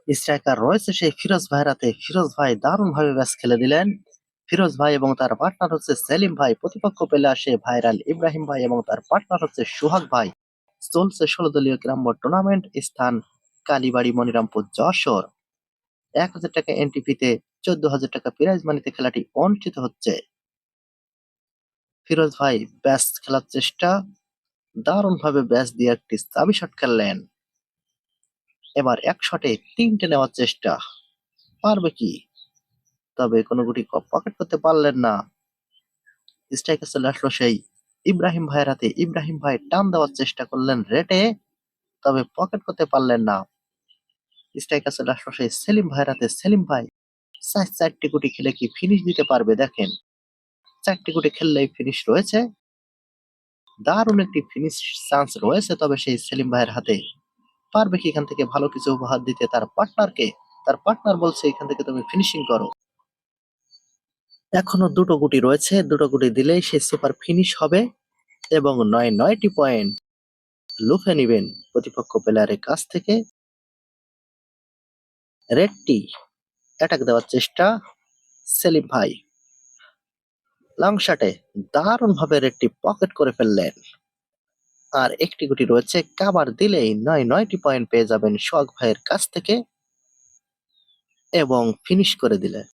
Striker রয়েছে সেই ফিরোজ ভাইয়ের হাতে। ফিরোজ ভাই দারুণ ভাবে ম্যাচ খেলে দিলেন। ফিরোজ ভাই এবং তার পার্টনার হচ্ছে সেলিম ভাই। প্রতিপক্ষ পেলে আসে ভাইরাল ইব্রাহিম ভাই এবং তার পার্টনার হচ্ছে সোহাগ ভাই। চলছে ১৬ দলীয় গ্রাম্য টুর্নামেন্ট। স্থান কালীবাড়ি, মনিরামপুর, যশোর। ১,০০০ টাকা এন্ট্রি ফিতে ১৪,০০০ টাকা প্রাইজ মানিতে খেলাটি অনুষ্ঠিত হচ্ছে। ফিরোজ ভাই ব্যাস খেলার চেষ্টা, দারুণ ভাবে ব্যাস দিয়ে একটি চাবি শট খেললেন। এবার এক শটে ৩টে নেওয়ার চেষ্টা, পারবে কি? তবে কোনো গুটি পকেট করতে পারলেন না। স্ট্রাইকার চলে আসলো সেই ইব্রাহিম ভাইয়ের হাতে। ইব্রাহিম ভাই টান দেওয়ার চেষ্টা করলেন রেটে, তবে পকেট করতে পারলেন না। স্ট্রাইকার চলে আসলো সেই সেলিম ভাইয়ের হাতে। সেলিম ভাই ৪টি গুটি খেলে কি ফিনিশ দিতে পারবে? দেখেন, ৪টি গুটি খেললেই ফিনিশ রয়েছে। দারুণ একটি ফিনিশ চান্স রয়েছে তবে সেই সেলিম ভাইয়ের হাতে। পারবে কি এখান থেকে ভালো কিছু উপহার দিতে তার পার্টনারকে? তার পার্টনার বলছে এখান থেকে তুমি ফিনিশিং করো। এখনো ২টো গুটি রয়েছে, ২টো গুটি দিলেই সে সুপার ফিনিশ হবে এবং ৯টি পয়েন্ট লুফে নিবেন প্রতিপক্ষ প্লেয়ারের কাছ থেকে। রেডটি অ্যাটাক দেওয়ার চেষ্টা, সেলিম ভাই লং শটে দারুণ ভাবে রেডটি পকেট করে ফেললেন। আর একটি গুটি রয়েছে, কাভার দিলেই ৯টি পয়েন্ট পেয়ে যাবেন সোহাগ ভাইয়ের কাছ থেকে এবং ফিনিশ করে দিলেন।